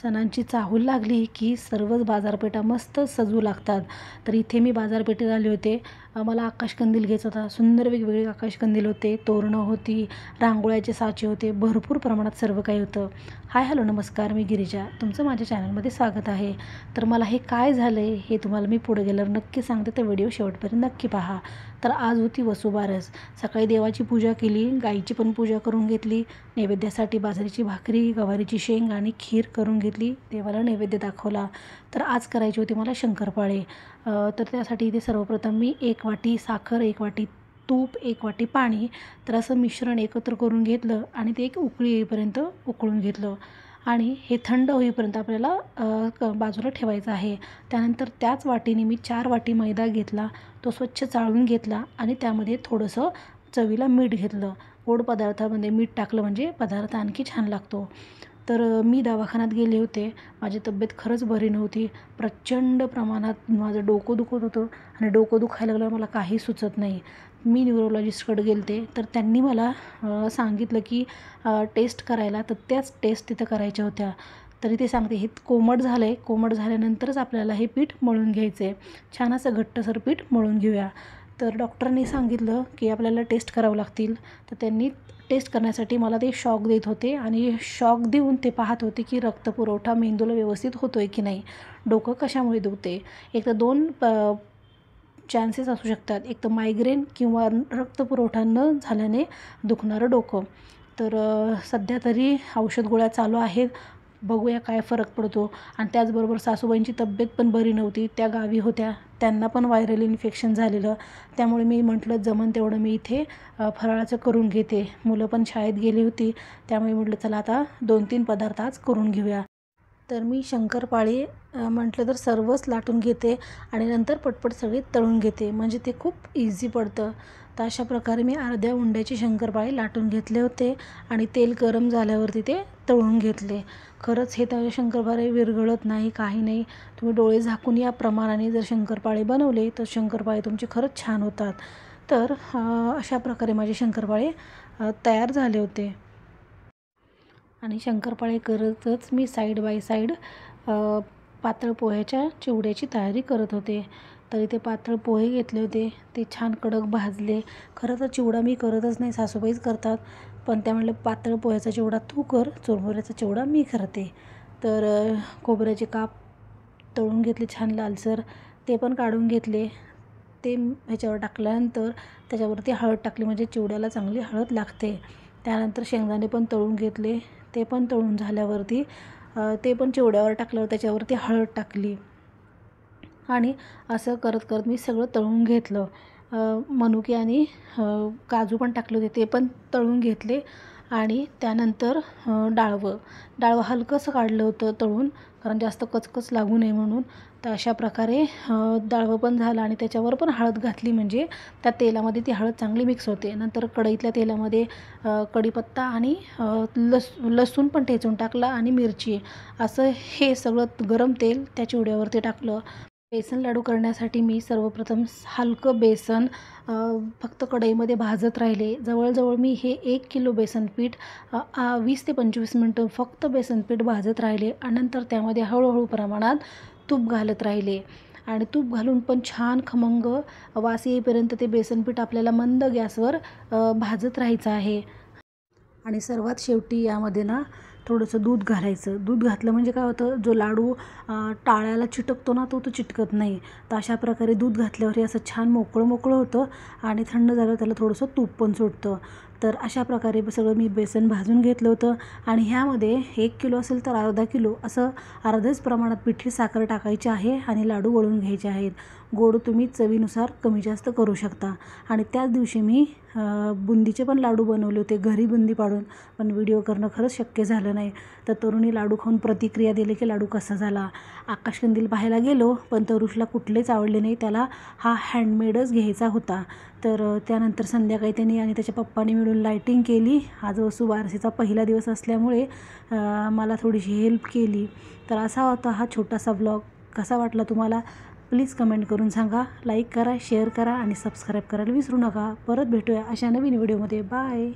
सणांची चाहूल लागली की सर्वच बाजारपेठा मस्त सजू लागतात. तर इथे मी बाजारपेठेत आले होते. मला आकाशकंदील घ्यायचा होता. सुंदर वेगवेगळे आकाशकंदील होते, तोरणं होती, रांगोळ्याचे साचे होते, भरपूर प्रमाणात सर्व काही होतं. हाय हॅलो नमस्कार, मी गिरिजा, तुमचं माझ्या चॅनलमध्ये स्वागत आहे. तर मला हे काय झालं आहे हे तुम्हाला मी पुढे गेल्यावर नक्की सांगते, तर व्हिडिओ शेवटपर्यंत नक्की पहा. तर आज होती वसुबारस. सकाळी देवाची पूजा केली, गाईची पण पूजा करून घेतली, नैवेद्यासाठी बाजरीची भाकरी, गवारीची शेंग आणि खीर करून घेतली, देवाला नैवेद्य दाखवला. तर आज करायचे होते मला शंकरपाळे. तर त्यासाठी इथे सर्वप्रथम मी 1 वाटी साखर, 1 वाटी तूप, 1 वाटी पाणी, तर असं मिश्रण एकत्र करून घेतलं आणि ते एक उकळी येईपर्यंत उकळून घेतलं आणि हे थंड होईपर्यंत आपल्याला बाजूला ठेवायचं आहे. त्यानंतर त्याच वाटीने मी 4 वाटी मैदा घेतला, तो स्वच्छ चाळून घेतला आणि त्यामध्ये थोडंसं चवीला मीठ घेतलं. गोड पदार्थामध्ये मीठ टाकलं म्हणजे पदार्थ आणखी छान लागतो. तर मी दवाखान्यात गेले होते. माझी तब्येत खरंच बरी नव्हती. प्रचंड प्रमाणात माझं डोकं दुखत होतं आणि डोकं दुखायला लागल्यावर मला काही सुचत नाही. मी न्यूरोलॉजिस्टकडे गेले होते. तर त्यांनी मला सांगितलं की टेस्ट करायला, तर त्याच टेस्ट तिथं करायच्या होत्या. तरी ते सांगते हे कोमट झालं आहे, कोमट झाल्यानंतरच आपल्याला हे पीठ मळून घ्यायचं आहे. छान असं घट्टसर पीठ मळून घेऊया. तर डॉक्टरांनी सांगितलं की आपल्याला टेस्ट करावं लागतील. तर त्यांनी टेस्ट करण्यासाठी मला ते शॉक देत होते आणि शॉक देऊन ते पाहत होते की रक्तपुरवठा मेंदूला व्यवस्थित होतो आहे की नाही, डोकं कशामुळे दुखते. एक तर 2 चान्सेस असू शकतात, एक तर मायग्रेन किंवा रक्तपुरवठा न झाल्याने दुखणारं डोकं. तर सध्या तरी औषध गोळ्या चालू आहेत, बघूया काय फरक पडतो. आणि त्याचबरोबर सासूबाईंची तब्येत पण बरी नव्हती, त्या गावी होत्या, त्यांना पण व्हायरल इन्फेक्शन झालेलं. त्यामुळे मी म्हटलं जमन तेवढं मी इथे फराळाचं करून घेते. मुलं पण शाळेत गेली होती, त्यामुळे म्हटलं चला आता 2-3 पदार्थ आज करून घेऊया. तर मी शंकरपाळी म्हटलं तर सर्वच लाटून घेते आणि नंतर पटपट सगळे तळून घेते, म्हणजे ते खूप इझी पडतं. तर अशा प्रकारे मी अर्ध्या उंड्याचे शंकरपाळे लाटून घेतले होते आणि तेल गरम झाल्यावरती ते तळून घेतले. खरंच हे तर शंकरपाळे विरघळत नाही, काही नाही. तुम्ही डोळे झाकून या प्रमाणाने जर शंकरपाळे बनवले तर शंकरपाळे तुमचे खरंच छान होतात. तर अशा प्रकारे माझे शंकरपाळे तयार झाले होते. आणि शंकरपाळे करतच मी साईड बाय साईड पातळ पोह्याच्या चिवड्याची तयारी करत होते. तर इथे पातळ पोहे घेतले होते, ते छान कडक भाजले. खरं तर चिवडा मी करतच नाही, सासूबाईच करतात, पण त्या म्हटलं पातळ पोह्याचा चिवडा तू कर, चुरमुऱ्याचा चिवडा मी करते. तर खोबऱ्याचे काप तळून घेतले छान लालसर, ते पण काढून घेतले. ते ह्याच्यावर टाकल्यानंतर त्याच्यावरती हळद टाकली, म्हणजे चिवड्याला चांगली हळद लागते. त्यानंतर शेंगदाणे पण तळून घेतले, ते पण तळून झाल्यावरती ते पण चिवड्यावर टाकल्यावर त्याच्यावरती हळद टाकली आणि असं करत करत मी सगळं तळून घेतलं. मनुके आणि काजू पण टाकले होते, ते पण तळून घेतले. आणि त्यानंतर डाळवं हलकंसं काढलं होतं तळून, कारण जास्त कचकच लागू नये म्हणून. तर अशा प्रकारे डाळवं पण झालं आणि त्याच्यावर पण हळद घातली, म्हणजे त्या तेलामध्ये ती हळद चांगली मिक्स होते. नंतर कढईतल्या तेलामध्ये कढीपत्ता आणि लसूण पण ठेचून टाकला आणि मिरची, असं हे सगळं गरम तेल त्या चिवड्यावरती टाकलं. बेसन लाडू करण्यासाठी मी सर्वप्रथम हलकं बेसन फक्त कढईमध्ये भाजत राहिले. जवळजवळ मी हे 1 किलो बेसन पीठ 20 ते 25 मिनटं फक्त बेसन पीठ भाजत राहिले आणि नंतर त्यामध्ये हळूहळू प्रमाणात तूप घालत राहिले. आणि तूप घालून पण छान खमंग वास येईपर्यंत ते बेसन पीठ आपल्याला मंद गॅसवर भाजत राहायचं आहे. आणि सर्वात शेवटी यामध्ये ना थोडंसं दूध घालायचं. दूध घातलं म्हणजे काय होतं, जो लाडू टाळ्याला चिटकतो ना तो चिटकत नाही. तर अशा प्रकारे दूध घातल्यावर हे असं छान मोकळं मोकळं होतं आणि थंड झालं त्याला थोडंसं तूप पण सुटतं. तर अशा प्रकारे सगळं मी बेसन भाजून घेतलं होतं आणि ह्यामध्ये 1 किलो असेल तर अर्धा किलो असं अर्ध्याच प्रमाणात पिठी साखर टाकायची आहे आणि लाडू वळून घ्यायचे आहेत. गोड तुम्ही चवीनुसार कमी जास्त करू शकता. आणि त्याच दिवशी मी बुंदीचे पण लाडू बनवले होते घरी बुंदी पाडून, पण व्हिडिओ करणं खरंच शक्य झालं नाही. तर तरुणी लाडू खाऊन प्रतिक्रिया दिली की लाडू कसा झाला. आकाशकंदील पाहायला गेलो, पण तरुषला कुठलेच आवडले नाही, त्याला हा हँडमेडच घ्यायचा होता. तर त्यानंतर संध्याकाळी त्यांनी आणि त्याच्या पप्पांनी मिळून लायटिंग केली. आज वसुबारसेचा पहिला दिवस असल्यामुळे मला थोडीशी हेल्प केली. तर असा होता हा छोटासा व्लॉग. कसा वाटला तुम्हाला प्लीज कमेंट करून सांगा. लाईक करा, शेअर करा आणि सबस्क्राईब करायला विसरू नका. परत भेटूया अशा नवीन व्हिडिओमध्ये. बाय.